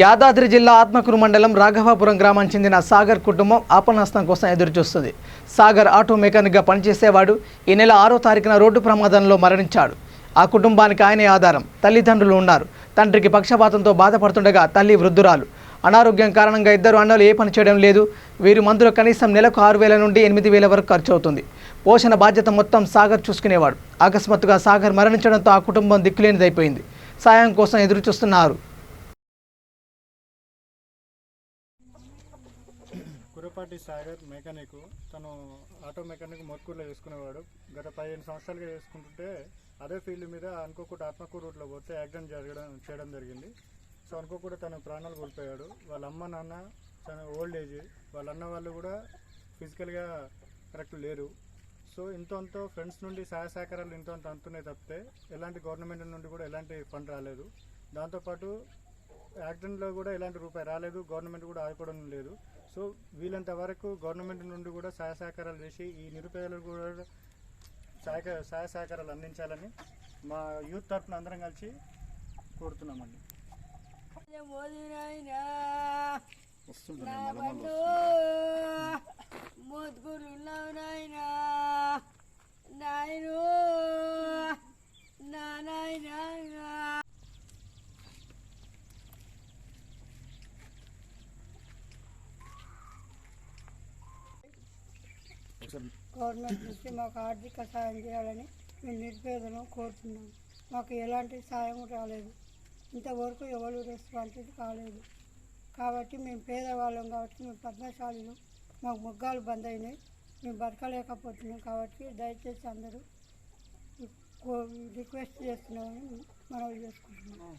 యాదాద్రి జిల్లా ఆత్మకూరు మండలం రాఘవాపురం గ్రామానికి చెందిన సాగర్ కుటుంబం ఆపన్నస్తం కోసం ఎదురుచూస్తుంది. సాగర్ ఆటో మెకానిక్గా పనిచేసేవాడు. ఈ నెల 6వ తారీఖున రోడ్డు ప్రమాదంలో మరణించాడు. ఆ కుటుంబానికి ఆయనే ఆధారం. తల్లిదండ్రులు ఉన్నారు. తండ్రికి పక్షపాతంతో బాధపడుతుండగా తల్లి వృద్ధురాలు. అనారోగ్యం కారణంగా ఇద్దరు అన్నలు ఏ పని చేయడం లేదు. వీరి మందులు కనీసం నెలకు 6,000 నుండి 8,000 వరకు ఖర్చు అవుతుంది. పోషణ బాధ్యత మొత్తం సాగర్ చూసుకునేవాడు. అకస్మాత్తుగా సాగర్ మరణించడంతో ఆ కుటుంబం దిక్కులేనిదైపోయింది. సాయం కోసం ఎదురు చూస్తున్నారు. కురపాటి సాగర్ మెకానిక్. తను ఆటో మెకానిక్ మొత్కూరులో చేసుకునేవాడు. గత 15 సంవత్సరాలుగా చేసుకుంటుంటే అదే ఫీల్డ్ మీద అనుకోకుండా ఆత్మకూరు రూట్లో పోతే యాక్సిడెంట్ చేయడం జరిగింది. సో అనుకోకుండా తను ప్రాణాలు కోల్పోయాడు. వాళ్ళ అమ్మ నాన్న తన ఓల్డ్ ఏజ్, వాళ్ళ అన్న వాళ్ళు కూడా ఫిజికల్గా కరెక్ట్ లేరు. సో ఇంతో ఫ్రెండ్స్ నుండి సహాయ సహకారాలు ఇంతో అందుతున్నాయి తప్పితే ఎలాంటి గవర్నమెంట్ నుండి కూడా ఎలాంటి ఫండ్ రాలేదు. దాంతోపాటు యాక్సిడెంట్లో కూడా ఎలాంటి రూపాయి రాలేదు. గవర్నమెంట్ కూడా ఆదుకోవడం లేదు. సో వీలంత వరకు గవర్నమెంట్ నుండి కూడా సహాయ సహకారాలు చేసి ఈ నిరుపేదలకు కూడా సహాయ సహకారాలు అందించాలని మా యూత్ తరఫున అందరం కలిసి కోరుతున్నామండి. గవర్నమెంట్ నుంచి మాకు ఆర్థిక సాయం చేయాలని మేము నిరుపేదలను కోరుతున్నాం. మాకు ఎలాంటి సాయం రాలేదు. ఇంతవరకు ఎవరు రెస్పాన్సిబిలిటీ కాలేదు. కాబట్టి మేము పేదవాళ్ళం కాబట్టి మేము పద్మశాలిలో మాకు మొగ్గాలు బంద్ అయినాయి. మేము బతకలేకపోతున్నాం. కాబట్టి దయచేసి అందరూ రిక్వెస్ట్ చేస్తున్నామని మనం చేసుకుంటున్నాం.